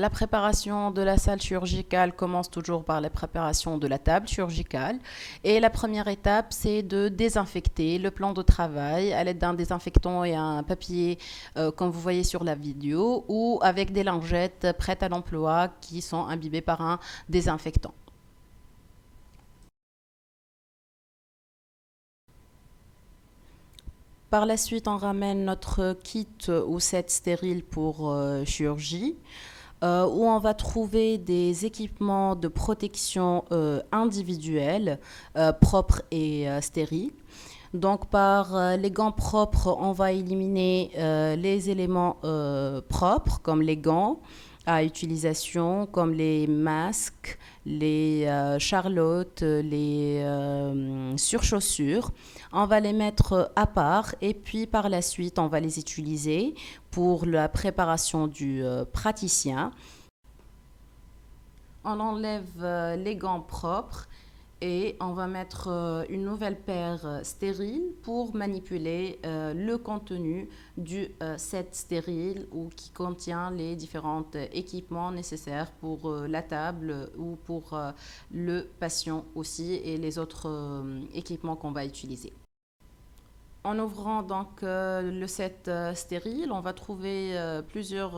La préparation de la salle chirurgicale commence toujours par la préparation de la table chirurgicale. Et la première étape, c'est de désinfecter le plan de travail à l'aide d'un désinfectant et un papier, comme vous voyez sur la vidéo, ou avec des lingettes prêtes à l'emploi qui sont imbibées par un désinfectant. Par la suite, on ramène notre kit ou set stérile pour chirurgie, où on va trouver des équipements de protection individuels, propres et stériles. Donc, par les gants propres, on va éliminer les éléments propres, comme les gants à utilisation, comme les masques, les charlottes, les surchaussures. On va les mettre à part et puis par la suite, on va les utiliser pour la préparation du praticien. On enlève les gants propres et on va mettre une nouvelle paire stérile pour manipuler le contenu du set stérile ou qui contient les différents équipements nécessaires pour la table ou pour le patient aussi et les autres équipements qu'on va utiliser. En ouvrant donc le set stérile, on va trouver plusieurs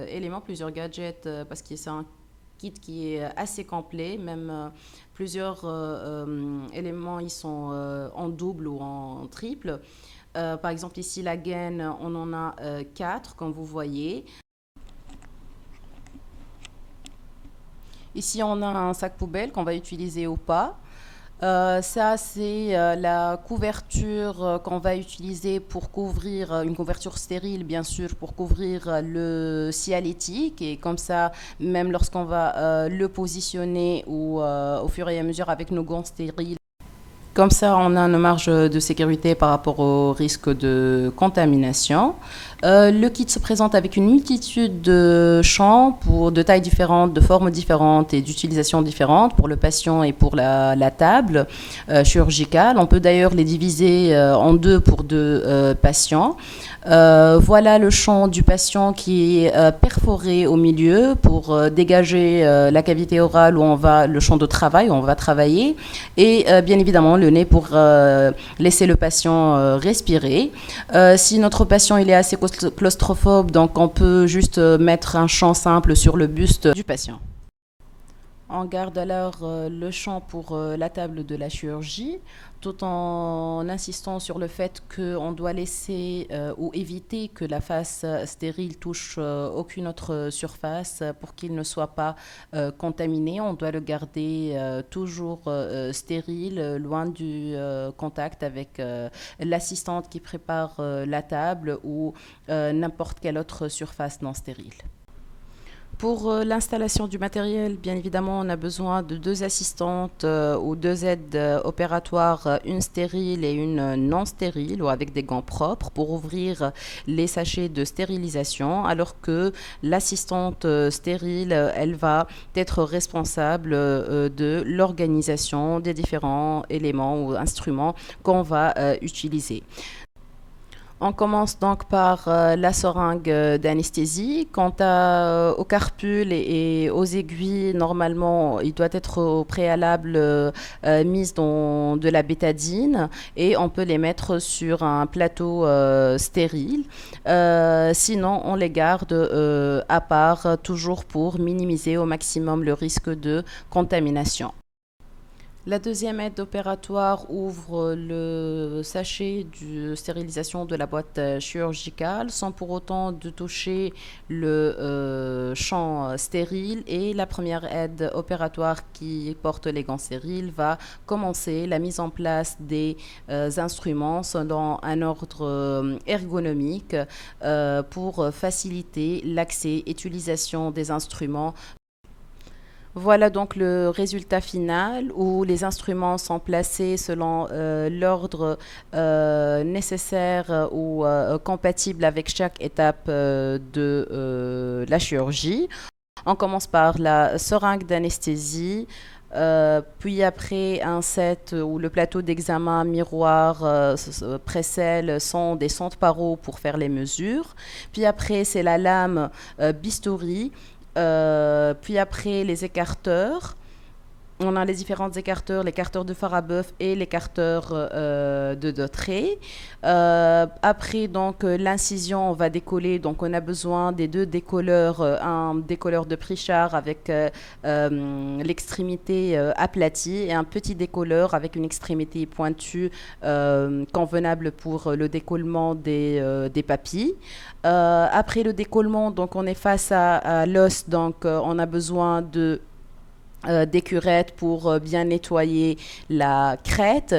éléments, plusieurs gadgets parce que c'est un kit qui est assez complet, même plusieurs éléments ils sont en double ou en triple. Par exemple ici la gaine, on en a 4 comme vous voyez. Ici on a un sac poubelle qu'on va utiliser ou pas. Ça, c'est la couverture qu'on va utiliser pour couvrir, une couverture stérile, bien sûr, pour couvrir le cialétique. Et comme ça, même lorsqu'on va le positionner ou au fur et à mesure avec nos gants stériles, comme ça, on a une marge de sécurité par rapport au risque de contamination. Le kit se présente avec une multitude de champs pour de tailles différentes, de formes différentes et d'utilisations différentes pour le patient et pour la table chirurgicale. On peut d'ailleurs les diviser en deux pour deux patients. Voilà le champ du patient qui est perforé au milieu pour dégager la cavité orale où on va, le champ de travail où on va travailler et bien évidemment le nez pour laisser le patient respirer. Si notre patient il est assez claustrophobe, donc on peut juste mettre un champ simple sur le buste du patient. On garde alors le champ pour la table de la chirurgie, tout en insistant sur le fait qu'on doit laisser ou éviter que la face stérile touche aucune autre surface pour qu'il ne soit pas contaminé. On doit le garder toujours stérile, loin du contact avec l'assistante qui prépare la table ou n'importe quelle autre surface non stérile. Pour l'installation du matériel, bien évidemment, on a besoin de deux assistantes ou deux aides opératoires, une stérile et une non stérile ou avec des gants propres pour ouvrir les sachets de stérilisation, alors que l'assistante stérile, elle va être responsable de l'organisation des différents éléments ou instruments qu'on va utiliser. On commence donc par la seringue d'anesthésie. Quant au carpule et aux aiguilles, normalement, il doit être au préalable mis dans de la bétadine et on peut les mettre sur un plateau stérile. Sinon, on les garde à part, toujours pour minimiser au maximum le risque de contamination. La deuxième aide opératoire ouvre le sachet de stérilisation de la boîte chirurgicale sans pour autant de toucher le champ stérile et la première aide opératoire qui porte les gants stériles va commencer la mise en place des instruments selon un ordre ergonomique pour faciliter l'accès et l'utilisation des instruments. Voilà donc le résultat final où les instruments sont placés selon l'ordre nécessaire ou compatible avec chaque étape de la chirurgie. On commence par la seringue d'anesthésie, puis après un set ou le plateau d'examen, miroir, presselle, sonde et sonde paro pour faire les mesures. Puis après c'est la lame bistouri Puis après, les écarteurs. On a les différents écarteurs, l'écarteur de Farabeuf et l'écarteur de Dautrey. Après, donc, l'incision, on va décoller. Donc, on a besoin des deux décolleurs, un décolleur de Prichard avec l'extrémité aplatie et un petit décolleur avec une extrémité pointue convenable pour le décollement des papilles. Après le décollement, donc, on est face à l'os. Donc, on a besoin des curettes pour bien nettoyer la crête.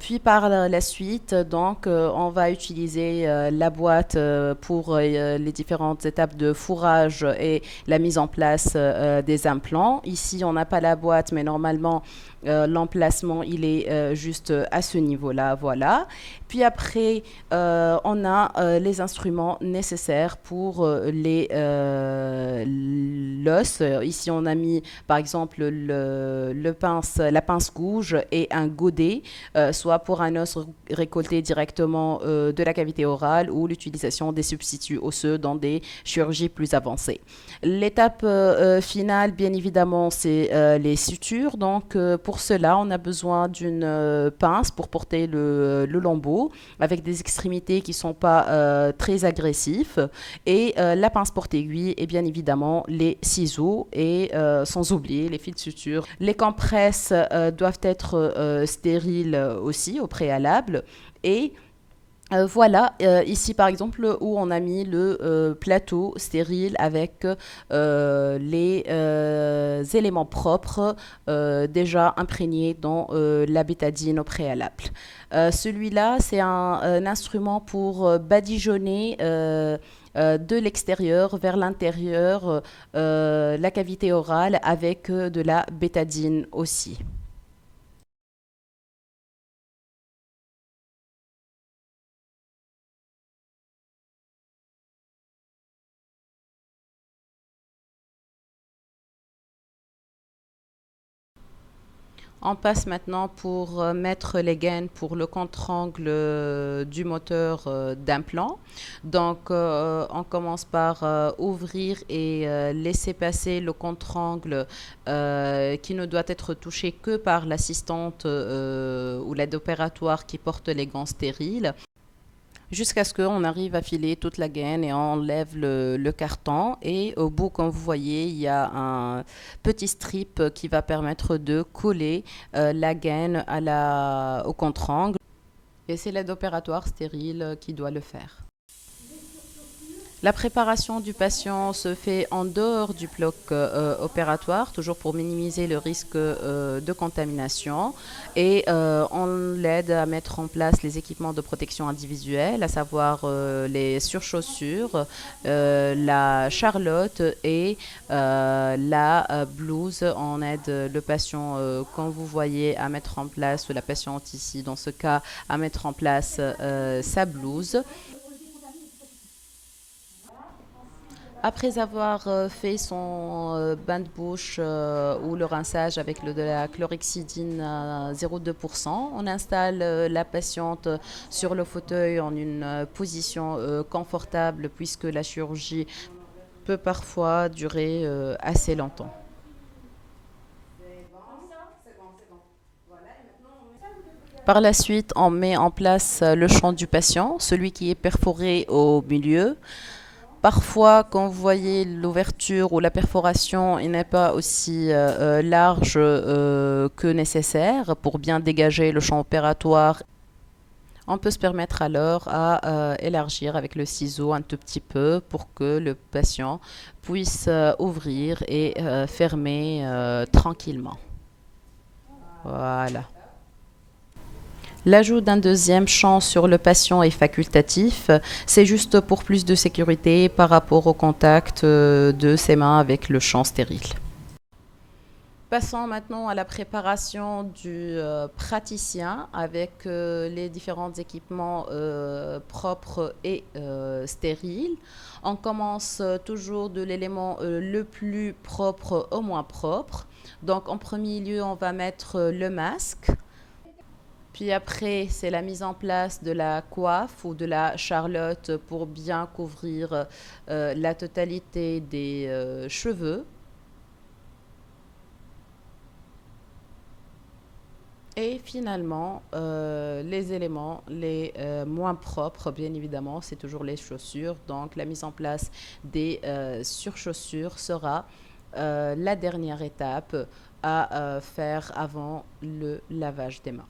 Puis par la suite, donc, on va utiliser la boîte pour les différentes étapes de fourrage et la mise en place des implants. Ici, on n'a pas la boîte, mais normalement, l'emplacement, il est juste à ce niveau-là, voilà. Puis après, on a les instruments nécessaires pour l'os. Ici, on a mis, par exemple, la pince gouge et un godet, soit pour un os récolté directement de la cavité orale ou l'utilisation des substituts osseux dans des chirurgies plus avancées. L'étape finale, bien évidemment, c'est les sutures. Donc, pour cela, on a besoin d'une pince pour porter le lambeau avec des extrémités qui ne sont pas très agressives et la pince porte-aiguille et bien évidemment les ciseaux et sans oublier les fils de suture. Les compresses doivent être stériles aussi au préalable et voilà, ici par exemple où on a mis le plateau stérile avec les éléments propres déjà imprégnés dans la bétadine au préalable. Celui-là, c'est un instrument pour badigeonner de l'extérieur vers l'intérieur la cavité orale avec de la bétadine aussi. On passe maintenant pour mettre les gaines pour le contre-angle du moteur d'implant. Donc, on commence par ouvrir et laisser passer le contre-angle qui ne doit être touché que par l'assistante ou l'aide opératoire qui porte les gants stériles jusqu'à ce qu'on arrive à filer toute la gaine et on enlève le carton. Et au bout, comme vous voyez, il y a un petit strip qui va permettre de coller la gaine au contre-angle. Et c'est l'aide opératoire stérile qui doit le faire. La préparation du patient se fait en dehors du bloc opératoire, toujours pour minimiser le risque de contamination. Et on l'aide à mettre en place les équipements de protection individuelle, à savoir les surchaussures, la charlotte et la blouse. On aide le patient, comme vous voyez, à mettre en place, ou la patiente ici, dans ce cas, à mettre en place sa blouse. Après avoir fait son bain de bouche ou le rinçage avec de la chlorhexidine à 0,2%, on installe la patiente sur le fauteuil en une position confortable puisque la chirurgie peut parfois durer assez longtemps. Par la suite, on met en place le champ du patient, celui qui est perforé au milieu. Parfois, quand vous voyez l'ouverture ou la perforation, il n'est pas aussi large que nécessaire pour bien dégager le champ opératoire. On peut se permettre alors à élargir avec le ciseau un tout petit peu pour que le patient puisse ouvrir et fermer tranquillement. Voilà. L'ajout d'un deuxième champ sur le patient est facultatif. C'est juste pour plus de sécurité par rapport au contact de ses mains avec le champ stérile. Passons maintenant à la préparation du praticien avec les différents équipements propres et stériles. On commence toujours de l'élément le plus propre au moins propre. Donc en premier lieu, on va mettre le masque. Puis après, c'est la mise en place de la coiffe ou de la charlotte pour bien couvrir la totalité des cheveux. Et finalement, les éléments les moins propres, bien évidemment, c'est toujours les chaussures. Donc, la mise en place des surchaussures sera la dernière étape à faire avant le lavage des mains.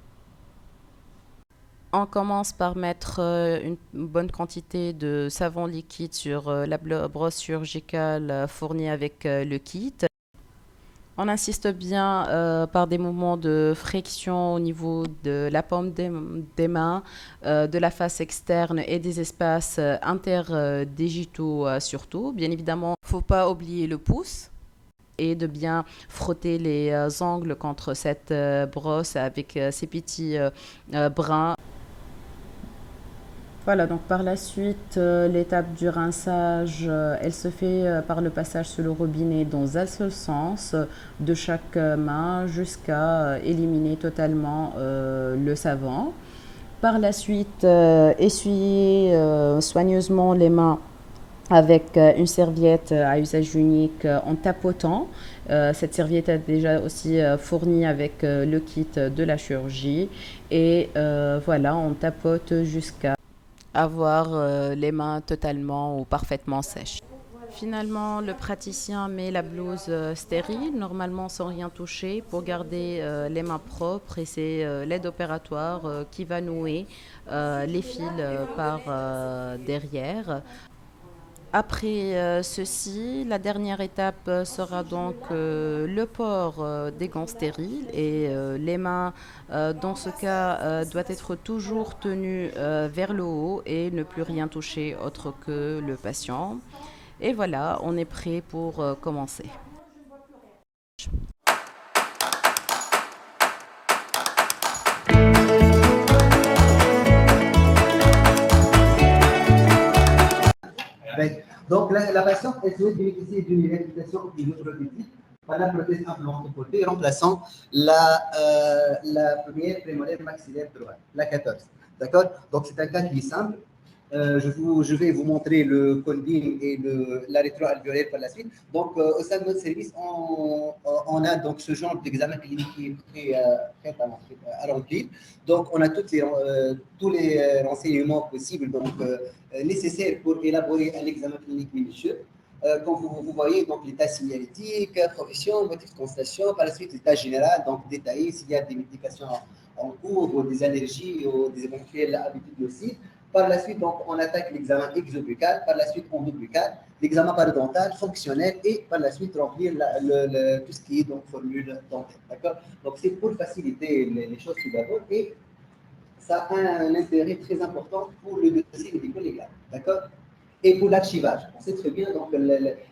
On commence par mettre une bonne quantité de savon liquide sur la brosse chirurgicale fournie avec le kit. On insiste bien par des mouvements de friction au niveau de la paume des mains, de la face externe et des espaces interdigitaux surtout. Bien évidemment, il ne faut pas oublier le pouce et de bien frotter les ongles contre cette brosse avec ces petits brins. Voilà, donc par la suite, l'étape du rinçage, elle se fait par le passage sous le robinet dans un seul sens de chaque main jusqu'à éliminer totalement le savon. Par la suite, essuyer soigneusement les mains avec une serviette à usage unique en tapotant. Cette serviette est déjà aussi fournie avec le kit de la chirurgie. Et voilà, on tapote jusqu'à avoir les mains totalement ou parfaitement sèches. Finalement, le praticien met la blouse stérile, normalement sans rien toucher, pour garder les mains propres et c'est l'aide opératoire qui va nouer les fils par derrière. Après ceci, la dernière étape sera donc le port des gants stériles et les mains, dans ce cas, doivent être toujours tenues vers le haut et ne plus rien toucher autre que le patient. Et voilà, on est prêt pour commencer. Donc, la patiente, elle souhaite bénéficier d'une réhabilitation du prothétique par la prothèse implantée portée, remplaçant la première prémolaire maxillaire droite, la 14. D'accord. Donc, c'est un cas qui est simple. Je vais vous montrer le condyle et la rétroalvéolaire par la suite. Donc, au sein de notre service, on a donc ce genre d'examen clinique qui est prêt à remplir. Donc, on a tous les renseignements possibles nécessaires pour élaborer un examen clinique minutieux. Comme vous voyez, donc l'état signalétique, profession, motif de constatation, par la suite l'état général, donc détaillé s'il y a des médications en cours ou des allergies ou des éventuelles habitudes nocives. Par la suite, donc, on attaque l'examen exobuccal, par la suite endobuccal, l'examen parodontal, fonctionnel, et par la suite remplir tout ce qui est donc formule dentaire. D'accord. Donc, c'est pour faciliter les choses tout d'abord, et ça a un intérêt très important pour le dossier médico-légal. D'accord. Et pour l'archivage, on sait très bien, donc,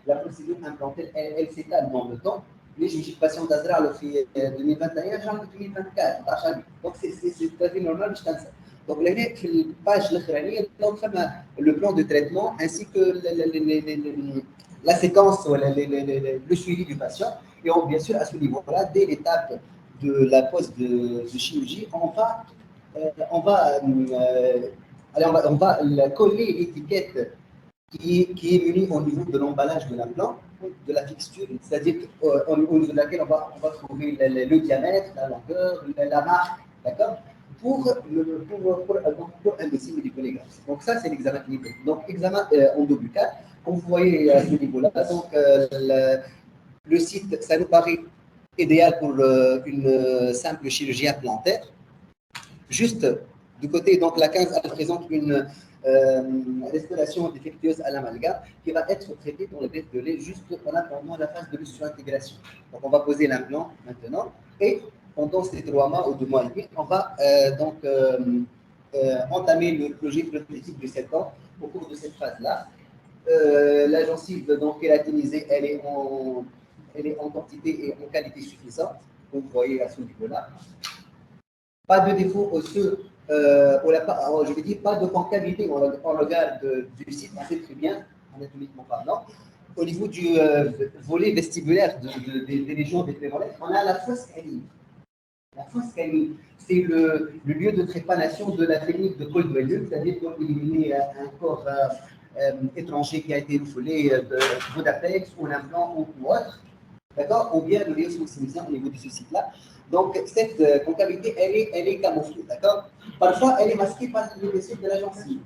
la procédure implantée, elle s'étale dans le temps. Les juges patients d'Azra le fait 2021, janvier 2024. Donc, c'est tout à fait normal, je pense. Donc, les pages donc, le plan de traitement ainsi que la séquence, le suivi du patient. Et bien sûr, à ce niveau-là, dès l'étape de la pose de chirurgie, on va coller l'étiquette qui est munie au niveau de l'emballage de l'implant, de la fixture, c'est-à-dire au niveau de laquelle on va trouver le diamètre, la longueur, la marque, d'accord, pour un dossier médico-légal. Donc ça, c'est l'examen clinique. Donc examen endobuccal, comme vous voyez à ce niveau-là, donc le site, ça nous paraît idéal pour une simple chirurgie implantaire. Juste du côté, donc la 15, elle présente une restauration défectueuse à l'amalgame qui va être traitée dans le greffe de lait juste en attendant la phase de l'intégration. Donc on va poser l'implant maintenant et pendant ces 3 mois ou 2 mois et demi, on va entamer le projet prothétique de 7 ans au cours de cette phase-là. La gencive donc kératinisée, elle est en quantité et en qualité suffisante, comme vous voyez à ce niveau-là. Pas de défaut osseux, je vais dire pas de concavité en regard du site, on sait très bien, anatomiquement parlant. Au niveau du volet vestibulaire des régions des prémolaires, on a la fosse canine. La fosse canine, c'est le lieu de trépanation de la technique de Coldwell, c'est-à-dire pour éliminer un corps étranger qui a été refoulé de Budapest ou un implant ou autre, d'accord, ou bien le réseau sinusien au niveau de ce site-là. Donc, cette concavité, elle est camouflée, d'accord. Parfois, elle est masquée par l'épaisseur de la gencive.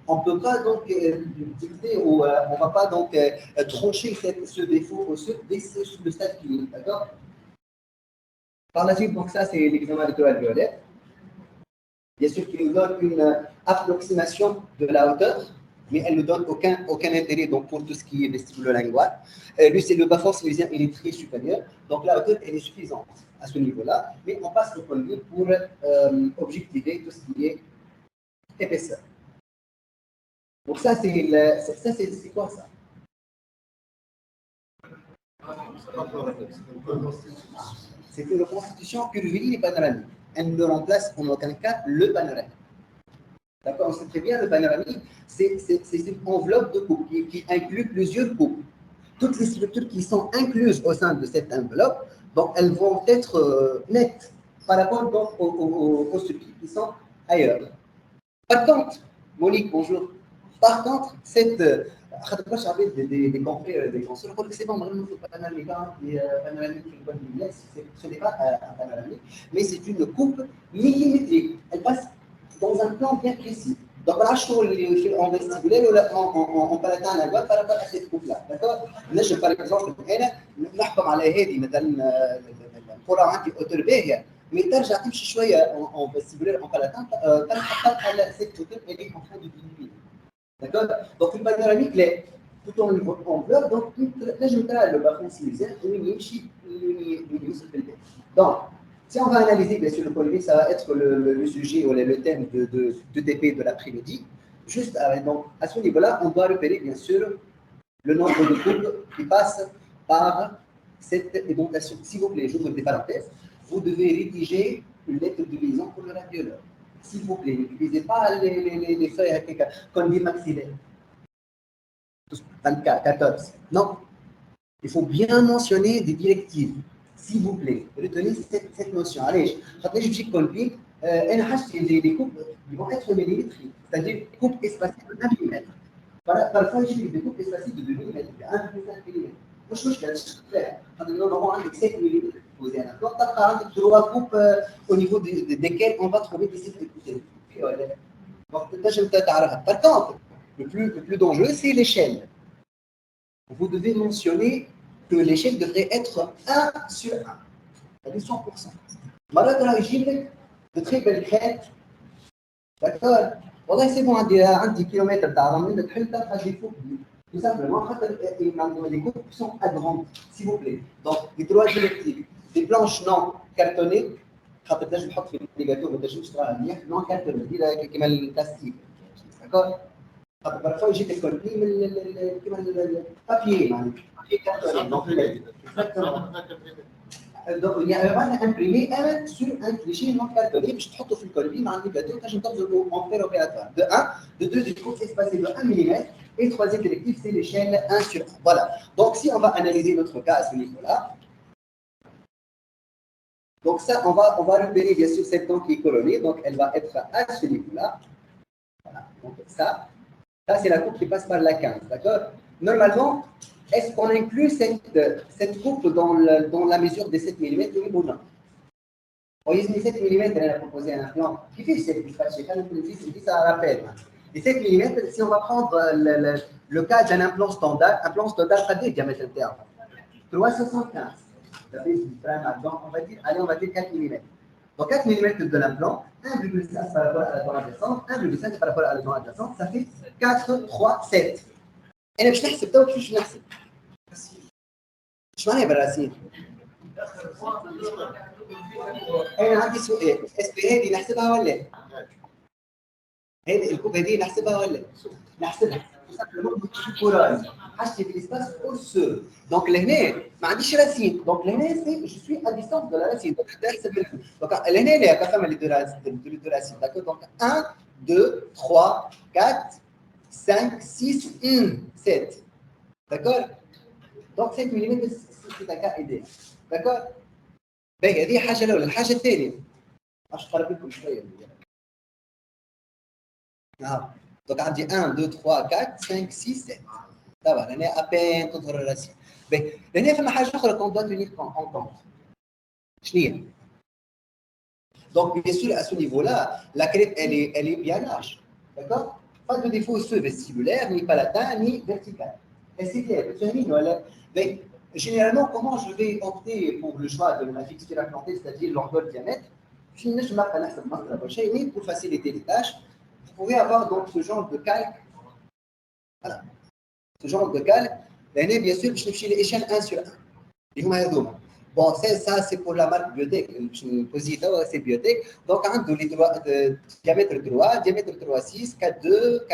On ne peut pas donc dicter ou on ne va pas donc trancher ce défaut osseux dès le stade clinique, d'accord. Par la suite, donc ça, c'est l'examen ultraviolet. Bien sûr qu'il nous donne une approximation de la hauteur, mais elle ne donne aucun intérêt donc, pour tout ce qui est vestibulo-lingual. Lui, c'est le bas-fond sinusien, il est très supérieur, donc la hauteur, elle est suffisante à ce niveau-là, mais on passe le collier pour objectiver tout ce qui est épaisseur. Donc ça, c'est quoi ça? C'est une reconstitution curviligne et panoramique. Elle ne remplace en aucun cas le panoramique. D'accord, on sait très bien, le panoramique, c'est une enveloppe de coupe qui inclut plusieurs coupes. Toutes les structures qui sont incluses au sein de cette enveloppe, donc elles vont être nettes par rapport donc, aux structures qui sont ailleurs. Par contre, Monique, bonjour. Par contre, cette. des confrères, des consoeurs, c'est bon, vraiment, le panoramique, ce n'est pas un panoramique, mais c'est une coupe millimétrique. Elle passe dans un plan bien précis. Donc, là, je trouve en vestibulaire on peut atteindre la voie par rapport à cette coupe-là. D'accord. نجم par exemple هنا نحكم على هذه مثلا القرى عندي اوتور باهيه mais ترجع تمشي شويه en vestibulaire en palatin تلحق على cette hauteur elle est en train de diminuer. D'accord. Donc, une panoramique est tout en enveloppe, donc تنجم ترى le bas-fond sinusien وين يمشي وين يوصل في البيت. Donc, si on va analyser, bien sûr, le polymère, ça va être le sujet ou le thème de TP de l'après-midi. Juste donc, à ce niveau-là, on doit repérer, bien sûr, le nombre de coupes qui passent par cette édentation. S'il vous plaît, j'ouvre des parenthèses, vous devez rédiger une lettre de liaison pour le radiologue. S'il vous plaît, n'utilisez pas les feuilles avec conduit maxillaire. 24, 14. Non. Il faut bien mentionner des directives. S'il vous plaît, retenez cette notion. Allez, je vais vous conduire. Les coupes vont être millimétriques, c'est-à-dire coupes espacées de 1 mm. Parfois, j'ai des coupes espacées de 2 mm, de 1,5 mm. مش مشكلة مش كفاية. هذا هو عندك 7 mm posé un implant. تبقى عندك 3 coupes au niveau desquelles on va trouver des sites de donc, تنجم تعرفها. Par contre, le plus dangereux, c'est l'échelle. Vous devez mentionner que l'échelle devrait être 1 sur 1, c'est-à-dire 100%. مرات راه يجيب لك de très belles crêtes. D'accord. والله c'est bon, عندي كيلومتر تاع رمل تحل تلقى des coupes tout simplement خاطر les coupes sont agrandies, s'il vous plaît. Donc les trois directives, des planches non cartonnées خاطر تنجم تحط في les gâteaux ما تنجمش تراها مليح non cartonnées كيما البلاستيك. D'accord. Parfois, j'ai des colliers, le papier, papier cartonné. Donc, exactement. Donc, il y a un imprimé sur un cliché non cartonné, puis je te le collier, mais en négatif, je te en faire opératoire. De 1, de 2, du coup, c'est passé de 1 mm, et troisième directive, c'est l'échelle 1 sur 1. Voilà. Donc, si on va analyser notre cas à ce niveau-là, donc ça, on va repérer bien sûr cette dent qui est couronnée, donc elle va être à ce niveau-là. Voilà. Donc, ça, c'est la coupe qui passe par la 15, d'accord. Normalement, est-ce qu'on inclut cette coupe dans la mesure des 7 mm ou non? Vous voyez, 7 mm, elle a proposé un implant. Qui fait 7 mm? Ça rappelle. Les 7 mm, si on va prendre le cas d'un implant standard, pas de diamètre interne. 375. Donc, on va dire 4 mm. Donc 4 mm de l'implant, 1,5 par rapport à la dent adjacente, 1,5 par rapport à la dent adjacente, ça fait 4, 3, 7. أنا مش نحسب تو كيفاش نحسب؟ ايش معناها بالراسين؟ أنا عندي سؤال، هذه نحسبها ولا لا؟ هذه الكوب هذه نحسبها ولا لا؟ نحسبها. حاجتي في الاسباس اوسو. دونك لهنا ما عنديش راسين، دونك لهنا سي جو سوي ا ديستانس دو لا راسين، دونك حتى نحسب دونك لهنا لا كفما لي دو راسين داكور. دونك 1 2 3 4 5 6 7. D'accord. Donc 7 mm c'est un cas idéal. D'accord. هذه حاجه الاولى. الحاجه الثانيه باش نقرب لكم شويه. دونك عندي 1 2 3 4 5 6 7. طبعا هنا ابين تظهر الراسي. هنا فما حاجه اخرى كون دو تونير اون كونت. شنو هي؟ Donc, bien sûr, à ce niveau-là, la crête, elle est bien large. D'accord? Pas de défaut osseux vestibulaire, ni palatin, ni vertical. Et c'est clair, mais généralement, comment je vais opter pour le choix de la fixture implantée, c'est-à-dire longueur diamètre? Je ne sais pas, mais pour faciliter les tâches, vous pouvez avoir donc ce genre de calque. Voilà. Ce genre de calque. Et bien sûr, je vais l'échelle 1 sur 1. Bon, ça c'est pour la marque Biotech. C'est Biotech. Donc, on a le diamètre 3, diamètre 3,6, 4,2,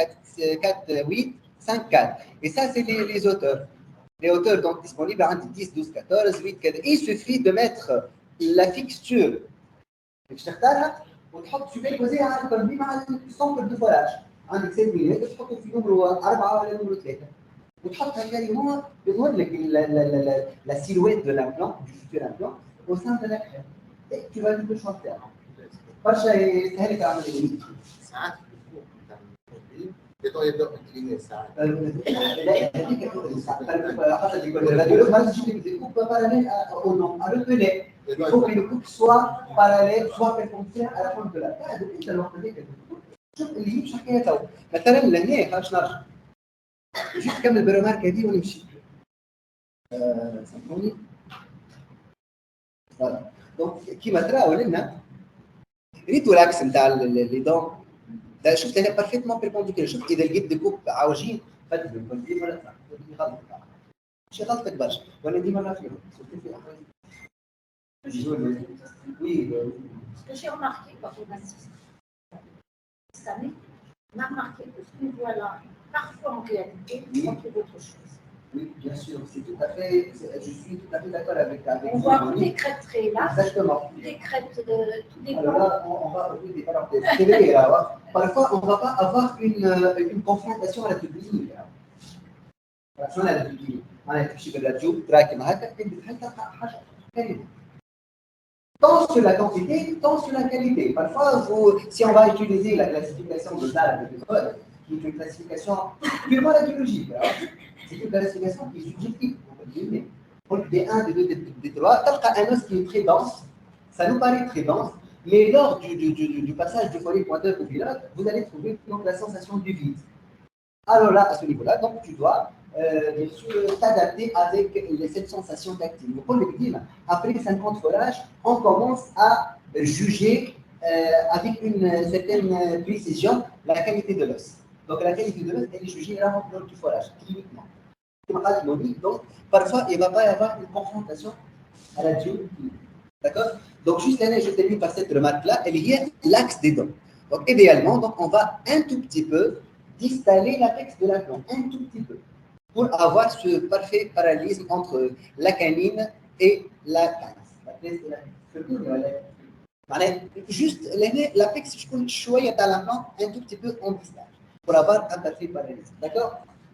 4,8, 5,4. Et ça, c'est les hauteurs. Les hauteurs donc disponibles entre 10, 12, 14, 8, 4. Il suffit de mettre la fixture. وتحط superposé على الكولبي مع السنتر دو فولاج. عندك 7 ملم تحطه في نمره 4 ولا نمره 3. وتحطها كاريمون يظهر لك la silhouette de l'implant, du futur implant, au sein de la crème. Et tu vas le choisir. برشا يسهل لك العمليه. ساعات يبدأ يكليني ساعات. لا هذيك خاطر يقول الراديولوج ما تجيب ديكوب باراليل او نون على البلي. Il faut que le couple soit parallèle, soit perpendiculaire à la pointe de la tête. Donc, انت الوقت هذيك شوف اللي يمشي حكايه تو. مثلا لهنا خاش نرجع. جيت نكمل بالرماركه هذه ونمشي. سامحوني. فوالا. دونك كيما تراو لنا ريتو لاكس نتاع لي دون. شفت انا بارفيتمون بيربونديكولار. شفت اذا لقيت ديكوب عوجين بدل كنت ديما غلط. ماشي غلطك برشا وانا ديما نعرف Oui. Ce que j'ai remarqué quand on assiste cette année, on a remarqué que ce qu'on voit là, parfois en réalité, on trouve autre chose. Oui, bien sûr, c'est tout à fait, je suis tout à fait d'accord avec on voit des crêtes très là, exactement. Des crêtes, tout dépend. Alors là, on va ouvrir des parenthèses. C'est vrai, là, parfois, on ne va pas avoir une confrontation à la publique. شلون على الفيديو؟ أنا تمشي بالراديو تراكم هكا تلقى حاجة كريمة. Tant sur la quantité, tant sur la qualité. Parfois, si on va utiliser la classification de Zara de Pétrole, qui est une classification purement radiologique, c'est une classification qui est subjective. On peut dire des 1, des 2, des 3, تلقى un os qui est très dense, ça nous paraît très dense, mais lors du passage du follet pointeur au pilote, vous allez trouver donc, la sensation du vide. Alors là, à ce niveau-là, donc tu dois bien sûr t'adapter avec cette sensation tactile. Pour le dire, après 50 forages, on commence à juger avec une certaine précision la qualité de l'os. Donc la qualité de l'os, elle est jugée lors du forage, cliniquement. Donc parfois, il ne va pas y avoir une confrontation à la diode. D'accord? Donc juste là, je termine par cette remarque-là, elle y est l'axe des dents. Donc idéalement, donc, on va un tout petit peu distaller l'apex de l'implant, un tout petit peu, pour avoir ce parfait parallélisme entre la canine et la canine. Juste l'apex, je peux choisir à l'implant un tout petit peu en distal, pour avoir un parfait parallélisme. D'accord?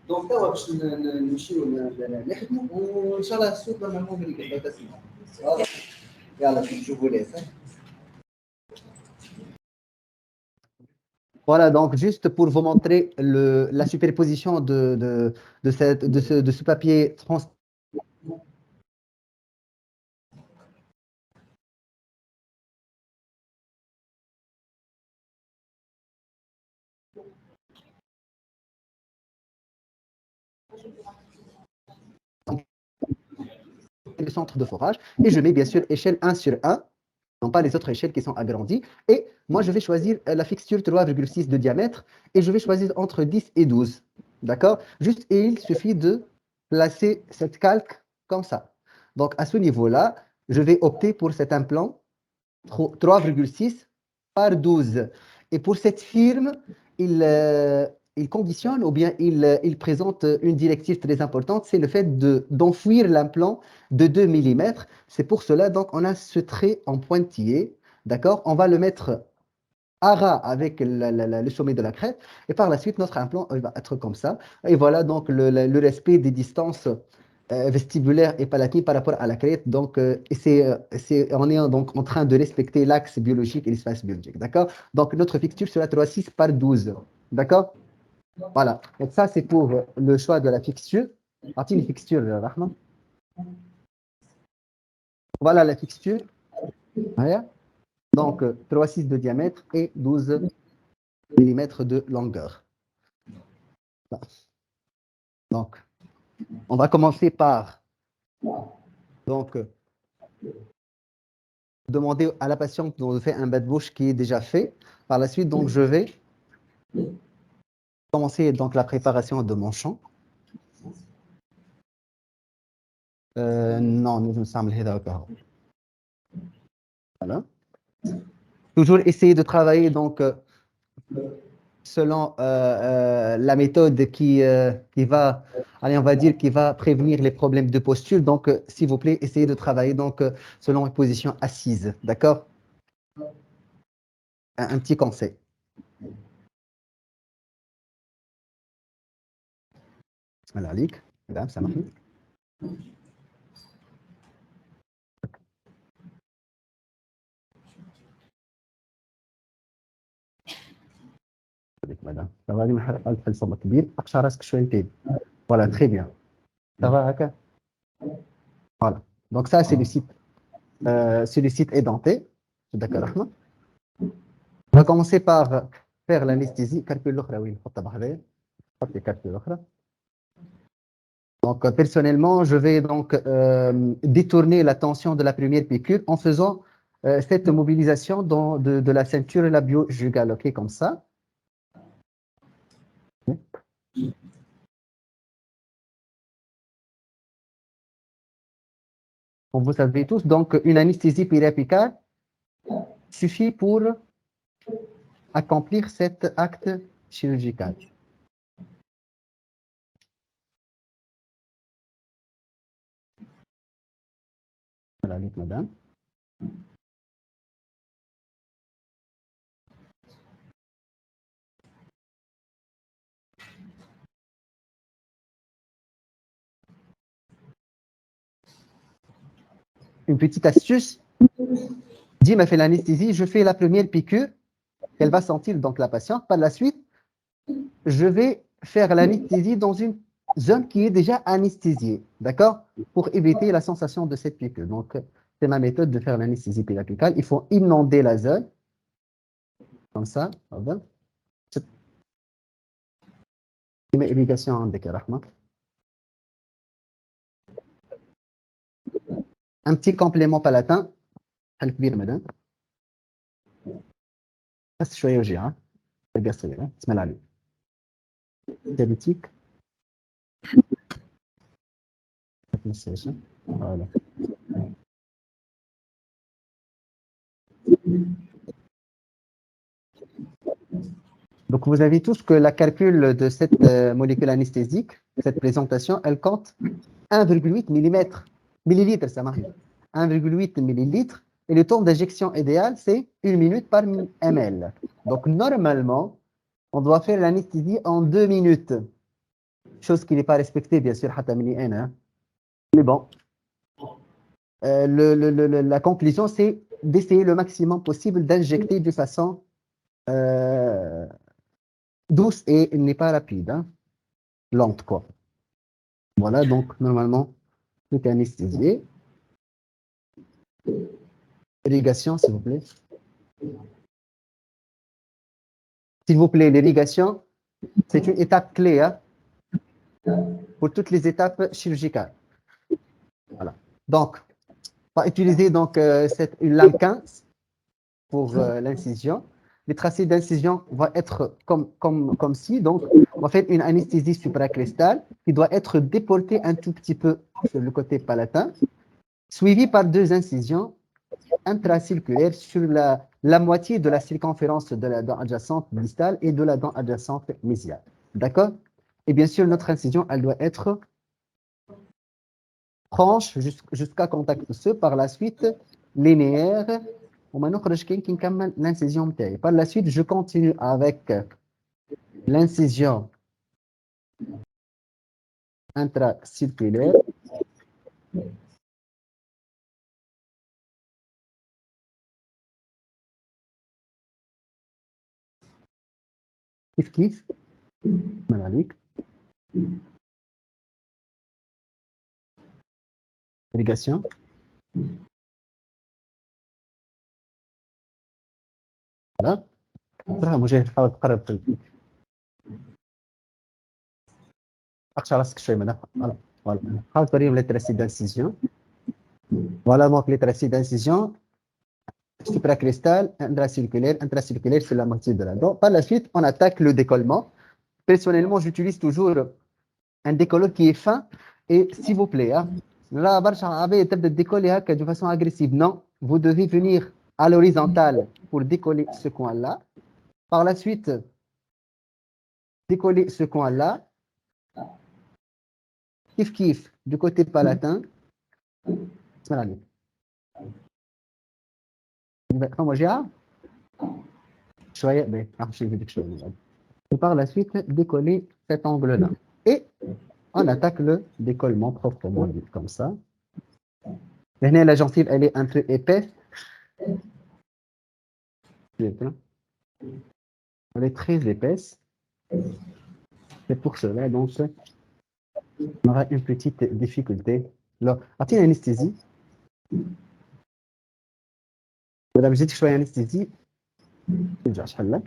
Donc là, on va نمشيو نخدموا وان شاء الله الصوت نورمالمون مليح تسمعوا. يلا je vous laisse. Voilà, donc juste pour vous montrer la superposition de ce papier transparent. Le centre de forage et je mets bien sûr échelle 1 sur 1, non pas les autres échelles qui sont agrandies. Et moi, je vais choisir la fixture 3,6 de diamètre et je vais choisir entre 10 et 12. D'accord? Juste, et il suffit de placer cette calque comme ça. Donc, à ce niveau-là, je vais opter pour cet implant 3,6 par 12. Et pour cette firme, il conditionne ou bien il présente une directive très importante, c'est le fait d'enfouir l'implant de 2 mm. C'est pour cela, donc, on a ce trait en pointillé, d'accord? On va le mettre à ras avec le sommet de la crête, et par la suite, notre implant il va être comme ça. Et voilà donc le respect des distances vestibulaire et palatine par rapport à la crête. Donc, on est donc en train de respecter l'axe biologique et l'espace biologique. D'accord? Donc, notre fixture sera 3,6 par 12. D'accord? Voilà. Donc, ça, c'est pour le choix de la fixture. Une fixture, Rahman. Voilà la fixture. Voilà. Donc, 3,6 de diamètre et 12 mm de longueur. Voilà. Donc, on va commencer par donc, demander à la patiente de faire un bas de bouche qui est déjà fait. Par la suite, donc, je vais commencer donc la préparation de mon champ. Non, nous sommes voilà. Toujours essayer de travailler donc selon la méthode qui va, allez, on va dire, qui va prévenir les problèmes de posture. Donc, s'il vous plaît, essayez de travailler donc selon une position assise. D'accord? Un petit conseil. Voilà, Lick. Madame, ça marche. Madame. Ça va, voilà, très bien. Ça va, Aka? Voilà. Donc, ça, c'est le site. C'est le site édenté. D'accord, Ahmed. On va commencer par faire l'anesthésie. Calcul l'autre, oui. Calcul l'autre. Donc, personnellement, je vais donc détourner la tension de la première piqûre en faisant cette mobilisation de la ceinture labio-jugale, ok, comme ça. Comme vous savez tous, donc une anesthésie périapicale suffit pour accomplir cet acte chirurgical. Voilà, madame. Une petite astuce. Dim a fait l'anesthésie, je fais la première piqûre, elle va sentir donc la patiente. Par la suite, je vais faire l'anesthésie dans une zone qui est déjà anesthésiée, d'accord? Pour éviter la sensation de cette piqûre. Donc, c'est ma méthode de faire l'anesthésie périapicale. Il faut inonder la zone, comme ça. Irrigation عندك يا رحمة. Un petit complément palatin. حل كبير مدام. بس شوية وجيعة. تلقى صغيرة. بسم الله عليك. diabétique. Voilà. Donc, vous avez tous que la calcul de cette molécule anesthésique, cette présentation, elle compte 1,8 millilitres, ça m'arrive. 1,8 millilitres. Et le temps d'injection idéal, c'est 1 minute par ml. Donc, normalement, on doit faire l'anesthésie en 2 minutes. Chose qui n'est pas respectée, bien sûr, hein. Mais bon, la conclusion, c'est d'essayer le maximum possible d'injecter de façon douce et n'est pas rapide, hein, lente, quoi. Voilà, donc normalement, tout est anesthésié. Irrigation, s'il vous plaît. S'il vous plaît, l'irrigation, c'est une étape clé hein, pour toutes les étapes chirurgicales. Voilà. Donc, on va utiliser donc, une lame 15 pour l'incision. Les tracés d'incision vont être comme ci. Donc, on va faire une anesthésie supracrestale qui doit être déportée un tout petit peu sur le côté palatin, suivie par 2 incisions intracirculaires sur la moitié de la circonférence de la dent adjacente distale et de la dent adjacente mésiale. D'accord? Et bien sûr, notre incision, elle doit être franche jusqu'à contact osseux. Par la suite, linéaire. L'incision. Par la suite, je continue avec l'incision intracirculaire كيف من عليك irrigation voilà ترى مجاهد حاول تقرب أقشع راسك شوي منها voilà حاول توريهم les tracés d'incision voilà donc les tracés d'incision supracristal intracirculaire c'est la moitié de la dent par la suite on attaque le décollement personnellement j'utilise toujours un décolleur qui est fin et s'il vous plaît là تبدا décoller هكا de façon agressive non vous devez venir à l'horizontale pour décoller ce coin là par la suite décoller ce coin là كيف du côté palatin اسمع عليك فما جهه شويه باهي راح نمشي نزيدك شويه et par la suite décoller cet angle là et on attaque le décollement proprement dit comme ça. Là, la gencive elle est un peu épaisse. Elle est très épaisse. C'est pour cela donc on aura une petite difficulté. Là, a-t-il anesthésie? Madame, j'ai dit anesthésie. Je vais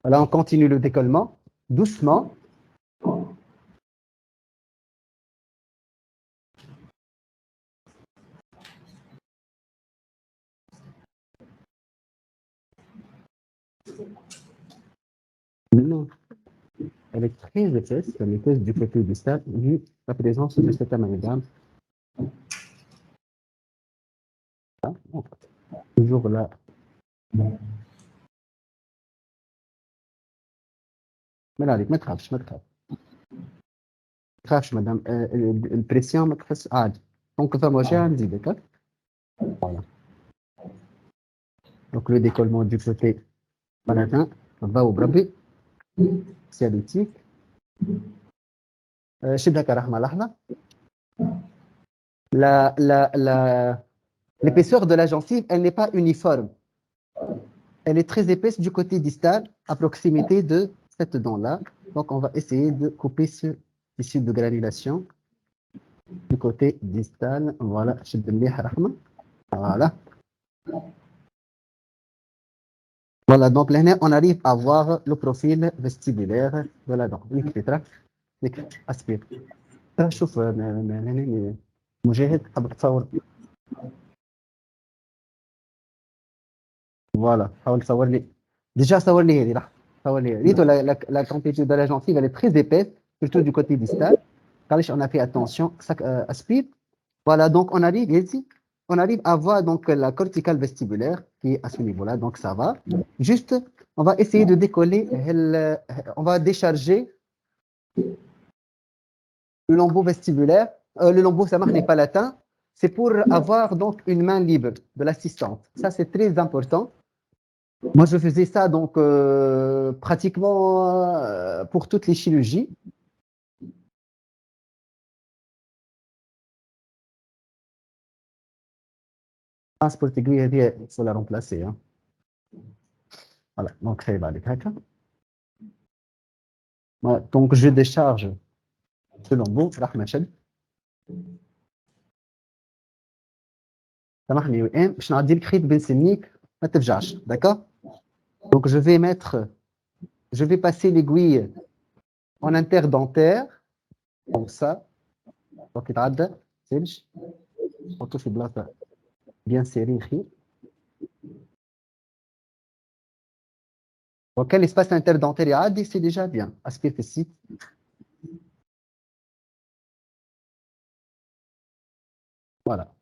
Voilà, on continue le décollement doucement. Non, elle est très épaisse, elle est épaisse du côté du stade, vu la présence de cet amalgame. Toujours là. ما عليك ما تخافش مدام البريسيون ما تخافش عادي دونك فما وجهها نزيدك voilà donc le décollement du côté palatin ضاو بربي سيادتيك شد هكا رحمه لحظه l'épaisseur de la gencive elle n'est pas uniforme elle est très épaisse du côté distal à proximité de cette dent là donc on va essayer de couper ce tissu de granulation du côté distal voilà شد مليح رحمه voilà voilà donc là on arrive à voir le profil vestibulaire de la dent aspire شوف مجاهد حاب تصور voilà حاول تصور لي déjà صور لي هذه لحظه صور لي ريتو la complétude de la gencive elle est très épaisse surtout du côté distal معليش on a fait attention aspire voilà donc on arrive ici on arrive à voir donc la corticale vestibulaire qui est à ce niveau là donc ça va juste on va essayer de décoller on va décharger le lambeau vestibulaire le lambeau ça marche n'est pas latin c'est pour avoir donc une main libre de l'assistante ça c'est très important. Moi, je faisais ça donc pratiquement pour toutes les chirurgies. Transport aiguille, il faut la remplacer. Hein. Voilà, donc ça va avec haka. Voilà, donc je décharge ce lambeau, rahmachel. سامحني وين باش نعدي لك خيط بين سنيك ما تفجعش d'accord donc je vais passer l'aiguille en interdentaire comme ça donc يتعدى سلج نحطو في بلاصه bien serré خيط donc quel espace interdentaire يعدي c'est déjà bien aspire ici voilà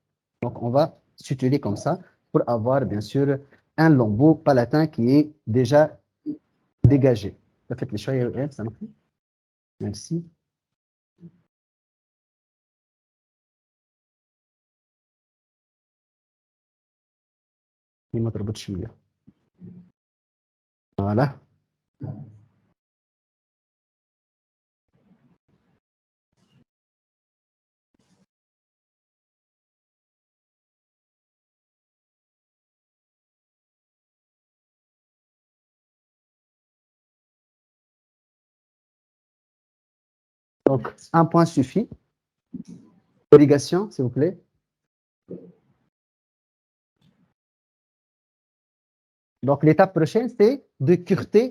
donc on va suturer comme ça pour avoir bien sûr un lambeau palatin qui est déjà dégagé. Faites les choix, ça marche. Merci. Voilà. Donc, un point suffit. Irrigation, s'il vous plaît. Donc, l'étape prochaine, c'est de cureter.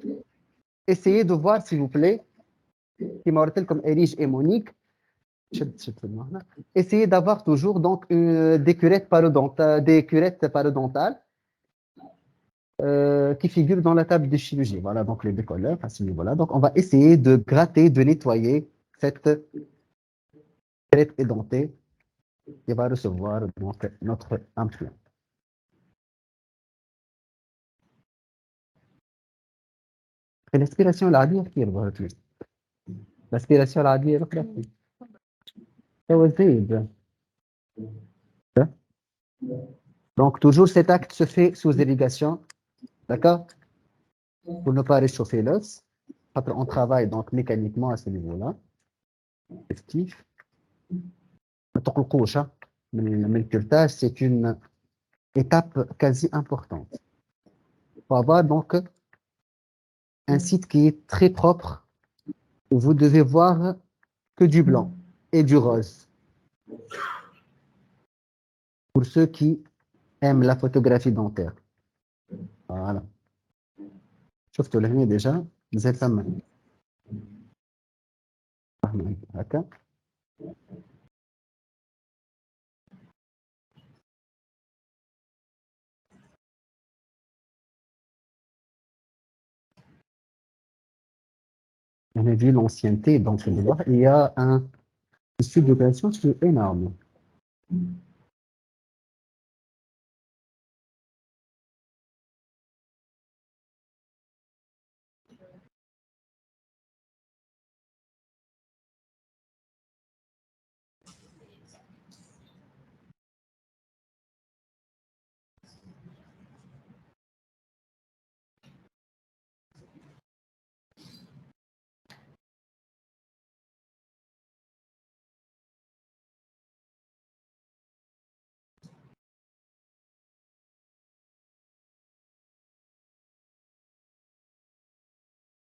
Essayez de voir, s'il vous plaît, qui m'a comme Erige et Monique. Essayez d'avoir toujours donc, des curettes parodontales qui figurent dans la table de chirurgie. Voilà, donc les décolleurs à ce niveau-là. Donc, on va essayer de gratter, de nettoyer cette crête édentée qui va recevoir donc, notre implant. L'aspiration العادية كثير ظهرت لي. L'aspiration العادية الأخرى فيه. هو زايد. Donc, toujours cet acte se fait sous irrigation, d'accord? Pour ne pas réchauffer l'os. On travaille donc mécaniquement à ce niveau-là. Effectif. Le curetage, c'est une étape quasi importante. Il faut avoir donc un site qui est très propre, où vous devez voir que du blanc et du rose. Pour ceux qui aiment la photographie dentaire. Voilà. شفتوا لهنا déjà زي ثم هكا. On a vu l'ancienneté, donc il y a un sud de création qui est énorme.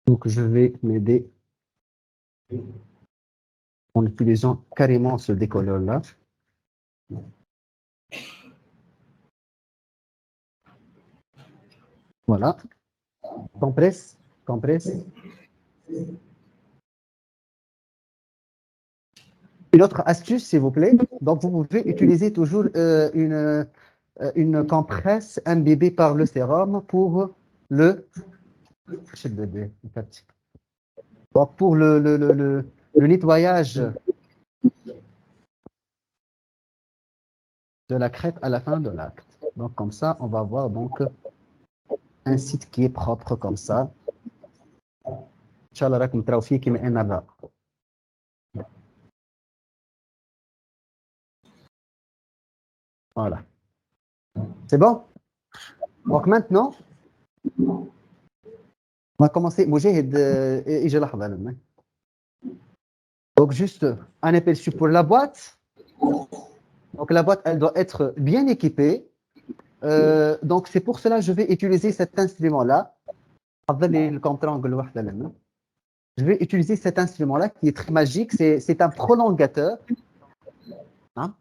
Donc, je vais m'aider en utilisant carrément ce décolleur-là. Voilà. Compresse, compresse. Une autre astuce, s'il vous plaît. Donc, vous pouvez utiliser toujours une compresse imbibée par le sérum pour le... Donc, pour le nettoyage de la crête à la fin de l'acte. Donc, comme ça, on va avoir donc un site qui est propre comme ça. Inch'Allah, راكم تراو فيه كيما أنا الرا. Voilà. C'est bon? Donc maintenant, on va commencer. Moujahid, يجي لحظة لنا. Donc juste un aperçu pour la boîte. Donc la boîte, elle doit être bien équipée. Donc c'est pour cela que je vais utiliser cet instrument-là. Je vais utiliser cet instrument-là qui est très magique. C'est un prolongateur. Hein?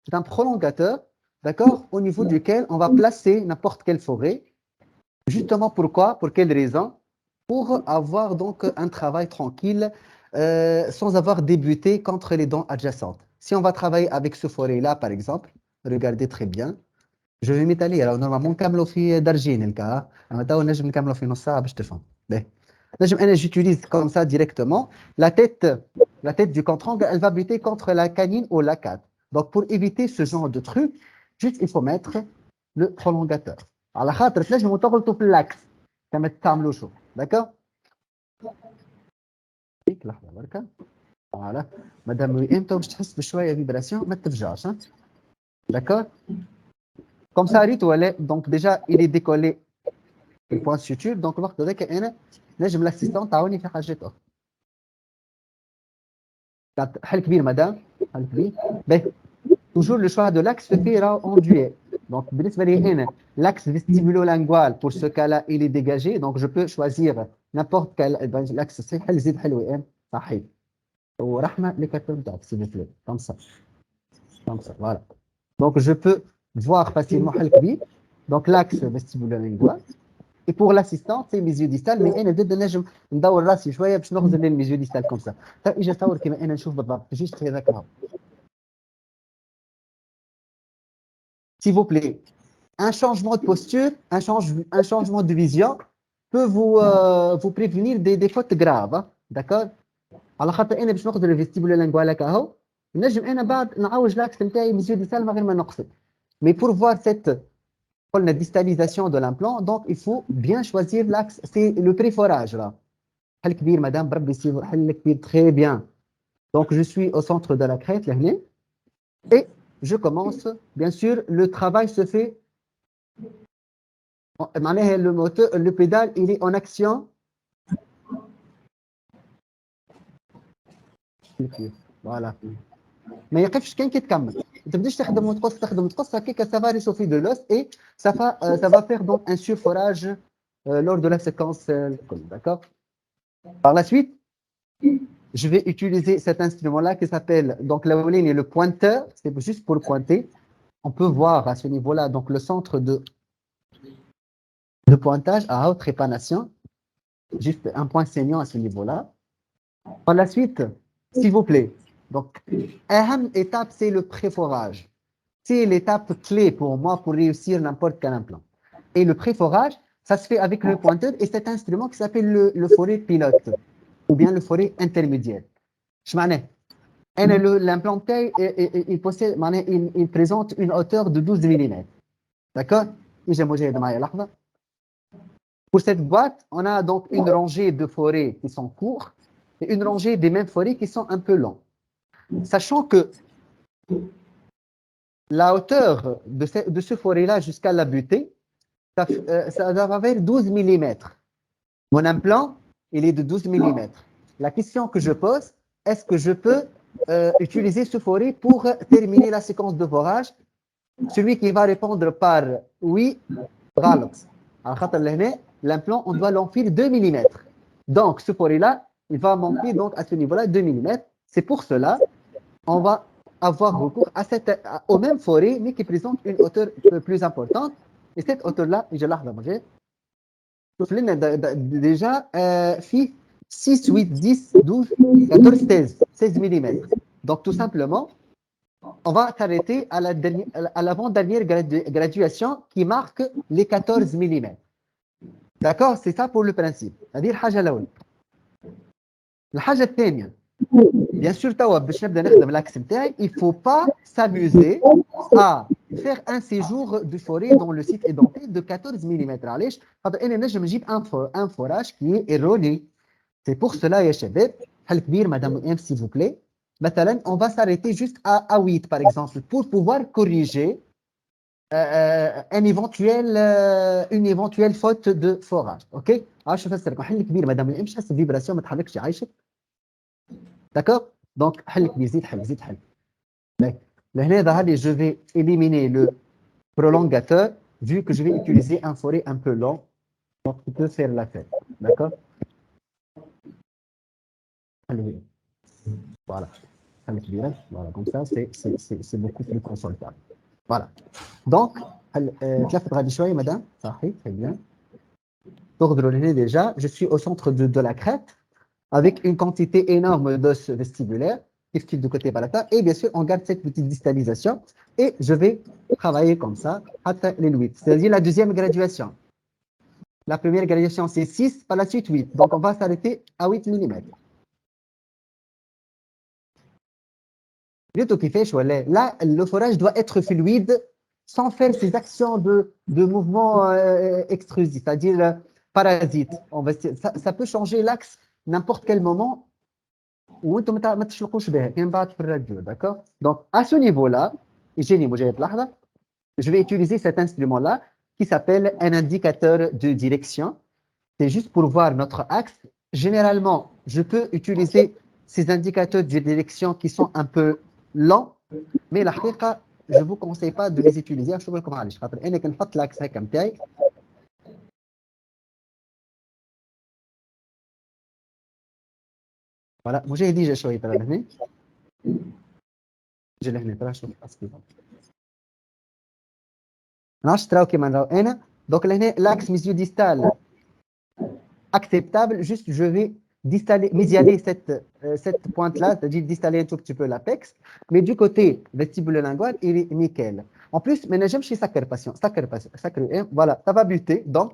C'est un prolongateur, d'accord, au niveau duquel on va placer n'importe quelle forêt. Justement pourquoi? Pour quelle raison? Pour avoir donc un travail tranquille sans avoir débuté contre les dents adjacentes. Si on va travailler avec ce forêt-là, par exemple, regardez très bien. Je vais m'étaler. Alors, normalement, نكملوا في درجين الكا. أما توا نجم نكملوا في نص ساعة باش تفهم. J'utilise comme ça directement. La tête du contre-angle, elle va buter contre la canine ou la cade. Donc, pour éviter ce genre de truc, juste il faut mettre le prolongateur. على خاطر تنجموا تغلطوا في اللاكس كما تعملوا شو. D'accord? لحظة بركة. Voilà. Madame امتى باش تحس بشوية فيبراسيون ما تفجعش. D'accord? Comme ça, donc déjà, il est décollé le point de suture. Donc, le je l'assistant, تعاوني في حاجات أخرى. حل كبير madame. حل كبير. Toujours le choix de l'axe se fait en duel. Donc, l'axe vestibulo-lingual, pour ce cas-là, il est dégagé. Donc, je peux choisir n'importe quel axe. C'est حل زيد حلو صحيح. ورحمة les capteurs d'ordre, s'il vous plaît. Comme ça, voilà. Donc, je peux voir facilement الكبير. Donc, l'axe vestibulo-lingual. Et pour l'assistante, c'est mes yeux distales, mais أنا بدي نجم ندور راسي شوية باش نخزن لي mes yeux distales comme ça. فإجا أصور كيما أنا نشوف بالضبط، جيست هذاك هو. S'il vous plaît, un changement de posture, un changement de vision peut vous prévenir des fautes graves, hein? D'accord? على خاطر انا باش نقدر الفيستيبولو لانغوال هكا اهو نجم انا بعد نعوج لاكس نتاعي ميزيو دي سال من غير ما نقصد. Mais pour voir cette قلنا distalisation de l'implant, donc il faut bien choisir l'axe, c'est le préforage là. حل كبير مدام بربي يصير حل كبير très bien. Donc je suis au centre de la crête لهنا et je commence. Bien sûr le travail se fait معناها le moteur, le pédale il est en action. Voilà. ما يقفش كان كي تكمل ما تبداش تخدم وتقص هكاك ça va réchauffer de l'os et ça va faire donc un surforage lors de la séquence d'accord. Par la suite je vais utiliser cet instrument là qui s'appelle donc la ligne et le pointeur, c'est juste pour le pointer. On peut voir à ce niveau là donc le centre de pointage à haute répanation, juste un point saignant à ce niveau là. Par la suite s'il vous plaît, donc أهم étape c'est le préforage. C'est l'étape clé pour moi pour réussir n'importe quel implant. Et le préforage, ça se fait avec le pointeur et cet instrument qui s'appelle le forêt pilote ou bien le forêt intermédiaire. Je l'implant il possède, il présente une hauteur de 12 mm. D'accord? Pour cette boîte, on a donc une rangée de forêts qui sont courts et une rangée des mêmes forêts qui sont un peu longs. Sachant que la hauteur de ce forêt-là jusqu'à la butée, ça va vers 12 mm. Mon implant, il est de 12 mm. La question que je pose, est-ce que je peux utiliser ce forêt pour terminer la séquence de forage? Celui qui va répondre par oui, l'implant, on doit l'emplir 2 mm. Donc, ce forêt-là, il va m'emplir donc à ce niveau-là 2 mm. C'est pour cela on va avoir recours au même forêt, mais qui présente une hauteur plus importante. Et cette hauteur-là, je l'ai déjà, 6, 8, 10, 12, 14, 16 mm. Donc, tout simplement, on va s'arrêter à l'avant-dernière graduation qui marque les 14 mm. D'accord? C'est ça pour le principe. C'est-à-dire, الحاجة الثانية bien sûr توا باش نبدا نخدم l'axe نتاعي il faut pas s'amuser à faire un séjour de forêt dans le site édenté de 14 mm. علاش خاطر انا نجم نجيب un forage qui est erroné. C'est pour cela يا شباب حل كبير madame M s'il vous plaît. مثلا on va s'arrêter juste à 8 par exemple pour pouvoir corriger une éventuelle faute de forage. OK? عاش نفسرك حل كبير madame M مش حاسس فيبراسيون ما تحركش عايشك. D'accord? Donc, je vais éliminer le prolongateur vu que je vais utiliser un forêt un peu long. Donc, tu peux faire la fête. D'accord? Voilà. Voilà. Comme ça, c'est beaucoup plus confortable. Voilà. Donc, madame. Très bien. Déjà, je suis au centre de la crête avec une quantité énorme d'os vestibulaire qui file de côté balata. Et bien sûr, on garde cette petite distalisation et je vais travailler comme ça à les 8. C'est-à-dire la deuxième graduation. La première graduation, c'est 6, par la suite 8. Donc, on va s'arrêter à 8 mm. Là, le forage doit être fluide sans faire ces actions de mouvement extrusif, c'est-à-dire parasite. Ça peut changer l'axe n'importe quel moment où tu ما تشلقوش بها كان بعد في الراديو. D'accord? Donc à ce niveau-là, je vais utiliser cet instrument-là qui s'appelle un indicateur de direction. C'est juste pour voir notre axe. Généralement, je peux utiliser ces indicateurs de direction qui sont un peu lents, mais la je ne vous conseille pas de les utiliser. Je vais معليش خاطر انا كنحط l'axe هكا نتاعي فوالا مجاهدين جا شويه ترى لهنا جا لهنا ترى شوف اسكي نعرفش تراو كيما نراو انا دونك لهنا لاكس ميزيو ديستال acceptable juste je vais médialer cette pointe là c'est-à-dire distaller un tout petit peu l'apex mais du côté vestibulo-lingual il est nickel en plus maintenant j'aime chez sacré patient voilà ça va buter donc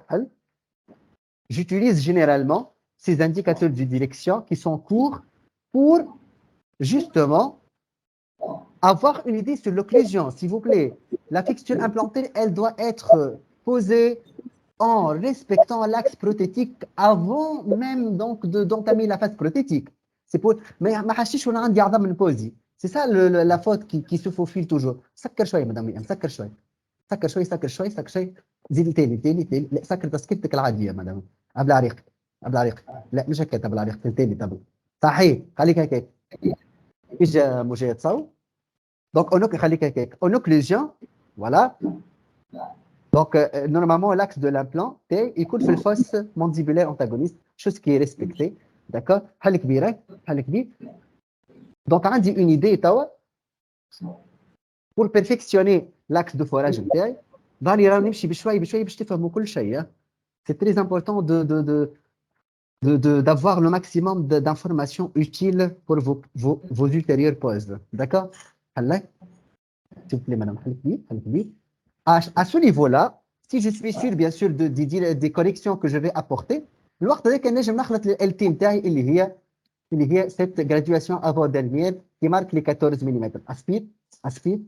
j'utilise généralement ces indicateurs de direction qui sont courts pour justement avoir une idée sur l'occlusion. S'il vous plaît, la fixture implantée, elle doit être posée en respectant l'axe prothétique avant même donc d'entamer la phase prothétique. C'est pour mais c'est ça la faute qui se faufile toujours. سكر شويه مدام سكر شويه سكر شويه سكر شويه سكر شويه زيدي تاني لا سكر تسكيرتك العاديه مدام قبل عريق قبل عريق لا مش هكا قبل عريق تاني طب صحيح خليك هكاك اجا مجاهد صو دونك خليك هكاك en occlusion voilà donc normalement l'axe de l'implant il coule في الفوsse mandibulaire antagoniste chose qui est respectée d'accord حل كبيره حل كبير donc عندي une idée توا pour perfectionner l'axe de forage نتاعي ضاني راه نمشي بشوي بشوي باش تفهموا كل شيء c'est très important d'avoir le maximum d'informations utiles pour vos ultérieures pauses. D'accord? S'il vous plaît, madame. À ce niveau-là, si je suis sûr, bien sûr, des corrections que je vais apporter, الوقت هذاك نجم نخلط ال T نتاعي اللي هي cette graduation avant-dernière qui marque les 14 mm. Aspire,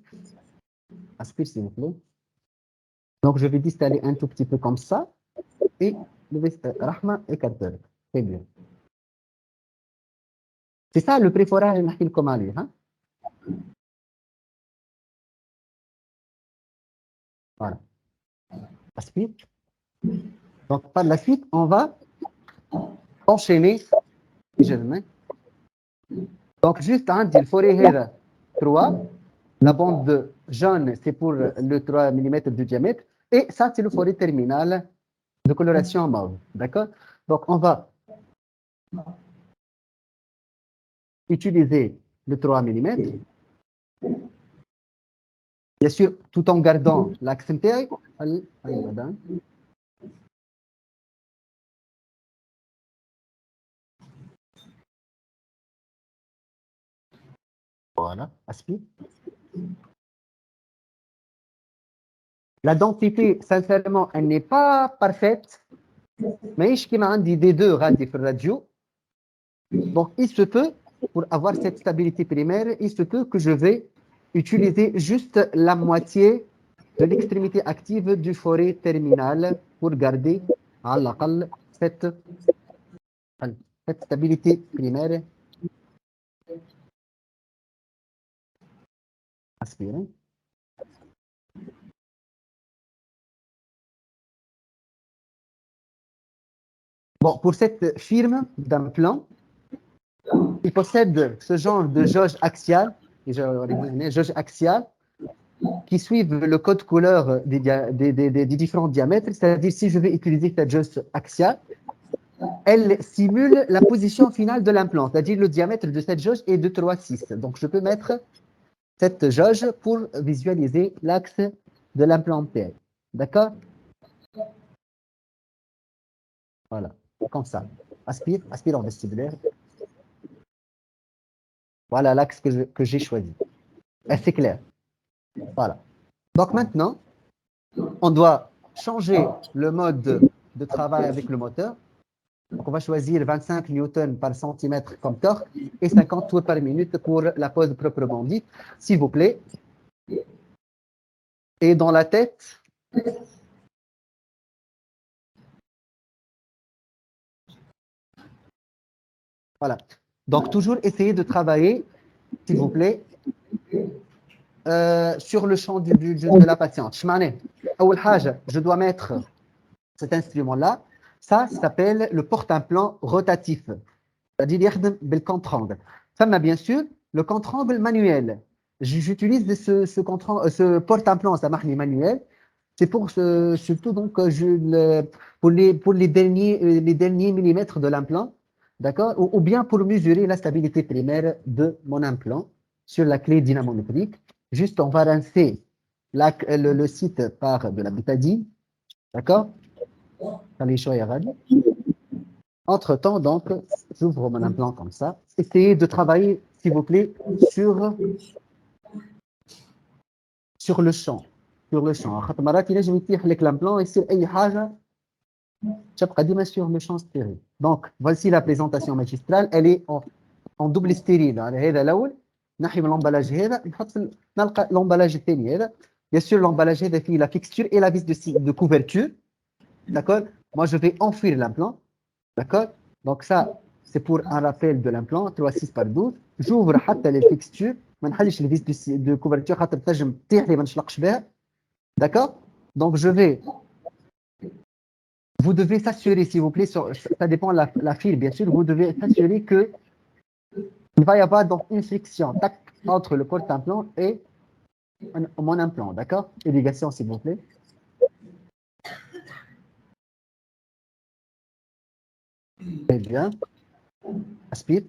s'il vous plaît. Donc, je vais distaller un tout petit peu comme ça et Rahma et Carter. Très bien. C'est ça le préforage que je vais vous dire. Voilà. Aspire. Donc, par la suite, on va enchaîner. Donc, juste il faut régler 3. La bande jaune, c'est pour le 3 mm de diamètre. Et ça, c'est le forêt terminal de coloration mauve. D'accord? Donc, on va utiliser le 3 mm. Bien sûr, tout en gardant l'axe intérieur. Voilà, aspire. La densité, sincèrement, elle n'est pas parfaite. Mais je m'a dit des deux radio. Donc, il se peut, pour avoir cette stabilité primaire, il se peut que je vais utiliser juste la moitié de l'extrémité active du forêt terminal pour garder à l'aqal cette stabilité primaire. Aspirez. Bon, pour cette firme d'implant, il possède ce genre de jauge axiale, qui suivent le code couleur des différents diamètres. C'est-à-dire, si je vais utiliser cette jauge axiale, elle simule la position finale de l'implant, c'est-à-dire le diamètre de cette jauge est de 3,6. Donc, je peux mettre cette jauge pour visualiser l'axe de l'implant P. D'accord? Voilà, comme ça. Aspire en vestibulaire. Voilà l'axe que j'ai choisi. C'est clair. Voilà. Donc maintenant, on doit changer le mode de travail avec le moteur. Donc on va choisir 25 newtons par centimètre comme torque et 50 tours par minute pour la pose proprement dite, s'il vous plaît. Et dans la tête, voilà. Donc toujours essayer de travailler, s'il vous plaît, sur le champ de la patiente. Je dois mettre cet instrument-là. Ça s'appelle le porte-implant rotatif. C'est-à-dire le contre-angle. Ça m'a bien sûr le contre-angle manuel. J'utilise ce porte-implant, ça marche manuel. C'est pour surtout donc pour les derniers millimètres de l'implant. d'accord, ou bien pour mesurer la stabilité primaire de mon implant sur la clé dynamométrique. Juste, on va rincer le site par de la bétadine, d'accord. Entre-temps, donc, j'ouvre mon implant comme ça. Essayez de travailler, s'il vous plaît, sur le champ. Sur le champ. خاطر مرات ينجم يطيح لك l'implant يصير أي حاجة تبقى ديما sur le champ stérile. Donc, voici la présentation magistrale. Elle est en double stérile. هذا الأول نحي من l'emballage هذا نحط نلقى l'emballage الثاني هذا. Bien sûr, l'emballage هذا فيه la fixture et la vis de couverture. D'accord? Moi, je vais enfouir l'implant. D'accord? Donc ça, c'est pour un rappel de l'implant, 3,6 par 12. J'ouvre حتى les fixtures. ما نحلش les vis de couverture خاطر تنجم تطيح لي ما نشلقش بها. D'accord? Donc je vais. Vous devez s'assurer, s'il vous plaît, ça dépend de la file, bien sûr, vous devez s'assurer que il va y avoir donc une friction entre le porte-implant et mon implant. D'accord? Irrigation, s'il vous plaît. Très bien. Aspire.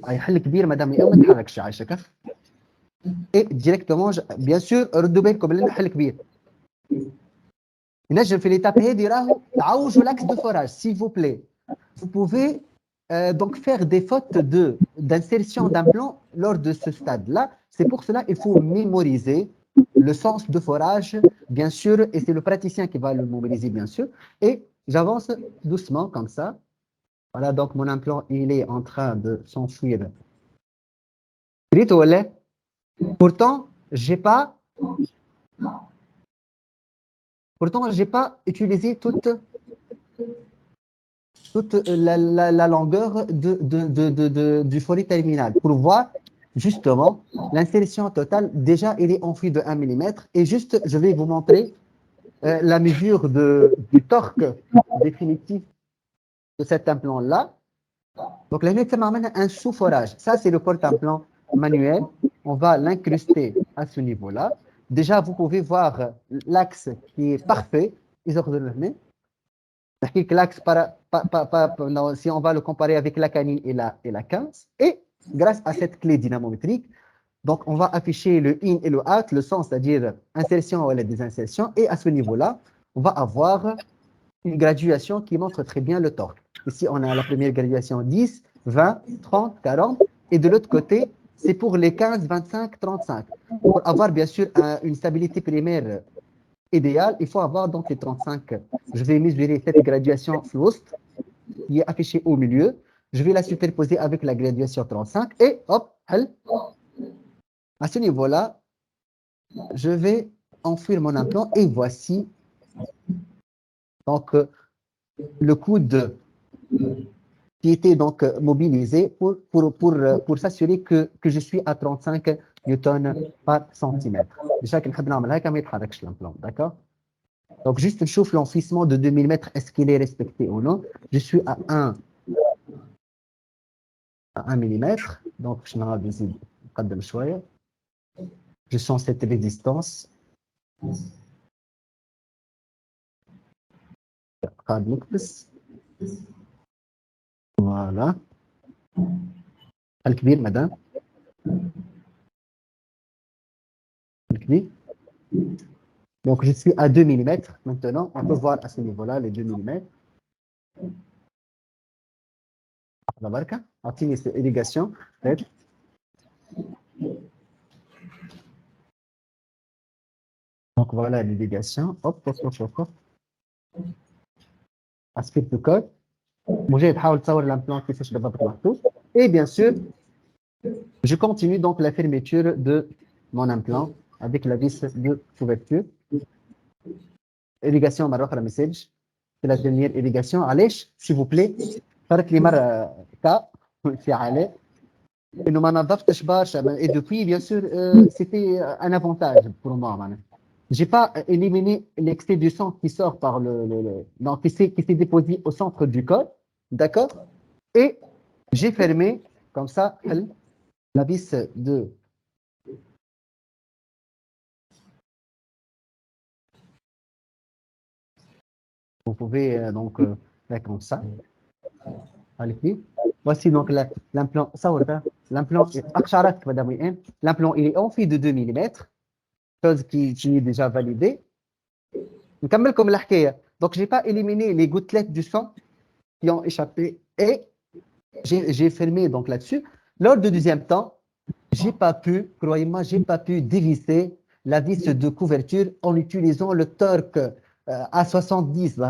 حل كبير مدام ما تحركش عايشه كف. Et directement, bien sûr, ردوا بالكم لأن حل كبير. ينجم في l'étape هذه راهو تعوجوا l'axe de forage, s'il vous plaît. Vous pouvez donc faire des fautes d'insertion d'implant lors de ce stade-là. C'est pour cela qu'il faut mémoriser le sens de forage, bien sûr, et c'est le praticien qui va le mémoriser, bien sûr. Et j'avance doucement comme ça. Voilà, donc mon implant, il est en train de s'enfuir. Pourtant, j'ai pas utilisé toute la longueur du follet terminal pour voir justement l'insertion totale. Déjà, il est enfui de 1 mm. Et juste, je vais vous montrer la mesure du torque définitif de cet implant-là. Donc, là, on a un sous-forage. Ça, c'est le porte-implant manuel. On va l'incruster à ce niveau-là. Déjà, vous pouvez voir l'axe qui est parfait. L'axe, si on va le comparer avec la canine et la 15. Et grâce à cette clé dynamométrique, donc on va afficher le in et le out, le sens, c'est-à-dire insertion ou la désinsertion. Et à ce niveau-là, on va avoir une graduation qui montre très bien le torque. Ici, on a la première graduation 10, 20, 30, 40. Et de l'autre côté, c'est pour les 15, 25, 35. Pour avoir bien sûr une stabilité primaire idéale, il faut avoir donc les 35. Je vais mesurer cette graduation FLOST qui est affichée au milieu. Je vais la superposer avec la graduation 35 et hop, à ce niveau-là, je vais enfouir mon implant et voici donc le coude qui était donc mobilisé pour s'assurer que je suis à 35 newtons par centimètre. Déjà, l'implant, d'accord? Donc, juste chauffe l'enfouissement de 2 mm, est-ce qu'il est respecté ou non? Je suis à 1 mm. Donc, je sens cette résistance. Voilà. الكبير madame. الكبير. Donc, je suis à 2 mm. Maintenant, on peut voir à ce niveau-là les 2 mm. La barque, أعطيني irrigation. Donc, voilà l'irrigation. Hop, hop, hop, hop. Aspect de code. مجاهد حاول تصور l'implant كيفاش بالضبط محطوط. Et bien sûr, je continue donc la fermeture de mon implant avec la vis de couverture. Irrigation مرة أخرى message. C'est la dernière irrigation. علاش s'il vous plaît صارت لي مرة كا في علاء إنه ما نظفتش برشا. Et depuis bien sûr c'était un avantage pour moi معناها. J'ai pas éliminé l'excès du sang qui sort par non, qui s'est déposé au centre du corps, d'accord? Et j'ai fermé comme ça la vis de vous pouvez donc faire comme ça. Voici donc l'implant. L'implant, l'implant, il est amphi de 2 mm, chose qui est déjà validée. Comme la donc, je n'ai pas éliminé les gouttelettes du sang qui ont échappé et j'ai fermé donc là-dessus. Lors du deuxième temps, j'ai pas pu, croyez-moi, j'ai pas pu dévisser la vis de couverture en utilisant le torque à 70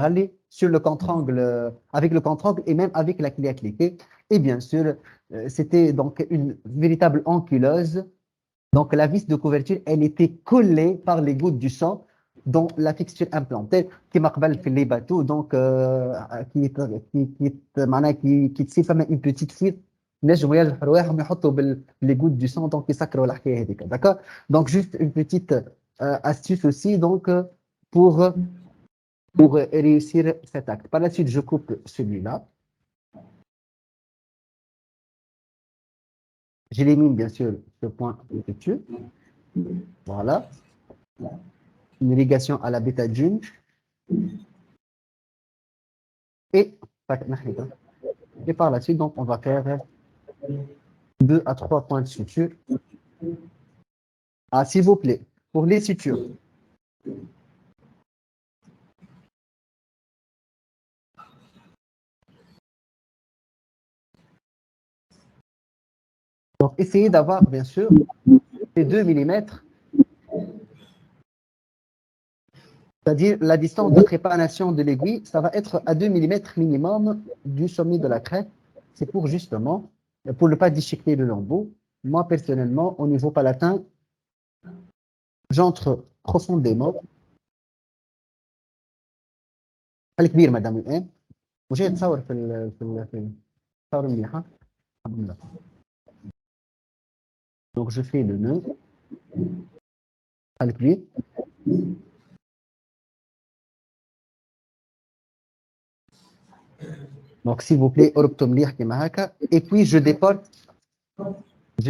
sur le contre-angle, avec le contre-angle et même avec la clé à cliquer. Et bien sûr, c'était donc une véritable enculeuse. Donc la vis de couverture, elle était collée par les gouttes du sang dans la fixture implantée qui m'appelle les bateaux, donc qui تصير فما une petite fuite نجموا يرجعوا رواحهم يحطوا les gouttes du sang donc يسكروا الحكايه هذيك d'accord. Donc juste une petite astuce aussi donc pour réussir cet acte. Par la suite, je coupe celui-là. J'élimine bien sûr ce point dessus. Voilà. Une irrigation à la bétadine. Et par la suite, donc, on va faire 2 à 3 points de suture. Ah, s'il vous plaît, pour les sutures. Donc, essayez d'avoir, bien sûr, ces 2 mm, c'est-à-dire la distance de trépanation de l'aiguille, ça va être à 2 mm minimum du sommet de la crête. C'est pour justement, pour ne pas déchiqueter le lambeau. Moi, personnellement, au niveau palatin, j'entre profondément. الكبير مدام الآن وجاي تصور في الصور مليحة الحمد لله. Donc je fais le nœud الكبير. Donc s'il vous plaît اربطوا مليح كيما هكا et puis je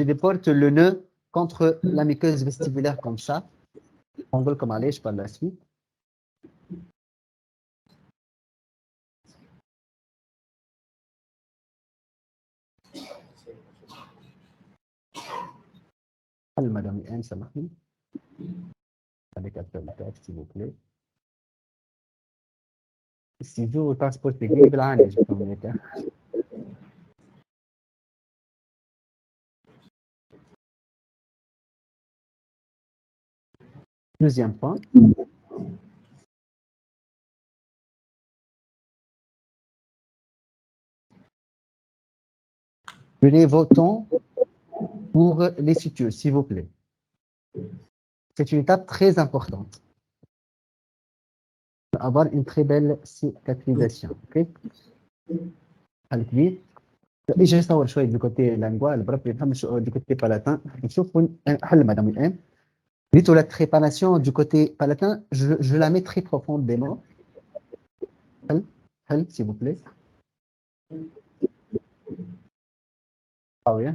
déporte le nœud contre la muqueuse vestibulaire comme ça. On va comme aller par la suite. Madame Anne, ça marche. Avec un peu de texte, s'il vous plaît. Si vous transportez le blanc, je peux vous mettre. Deuxième point. Prenez vos temps pour les sutures, s'il vous plaît. C'est une étape très importante. Avoir une très belle cicatrisation. Ok? Et je vais savoir choisir du côté lingual, du côté palatin. Madame M. Dites la trépanation du côté palatin, je la mets très profondément. S'il vous plaît. Ah oui.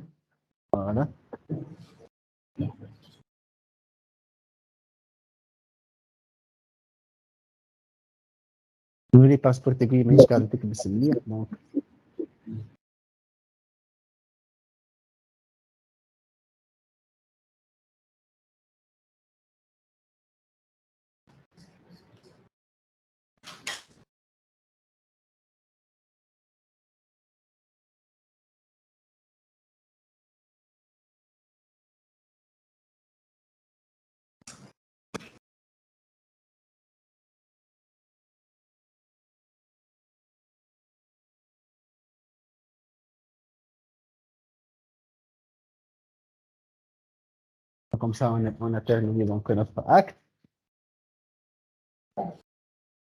Voilà. Je les passeports techniques, mais je garde que c'est donc. Comme ça, on a terminé donc notre acte.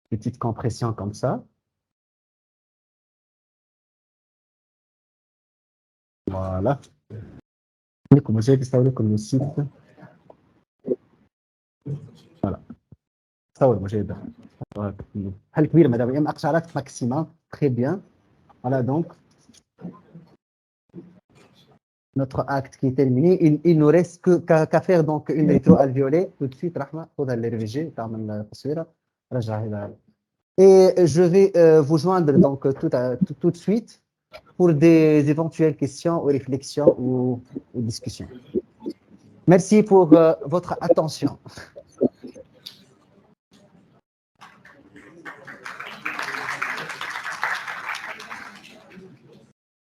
Petite compression comme ça. Voilà. Comme j'ai installé comme le site. Voilà. Ça, oui, moi j'ai madame, maximum. Très bien. Voilà donc. Notre acte qui est terminé. Il nous reste qu'à faire donc une rétro-alvéolée. Tout de suite, Rahma, pour aller réviser. Et je vais vous joindre donc tout de suite pour des éventuelles questions ou réflexions ou discussions. Merci pour votre attention.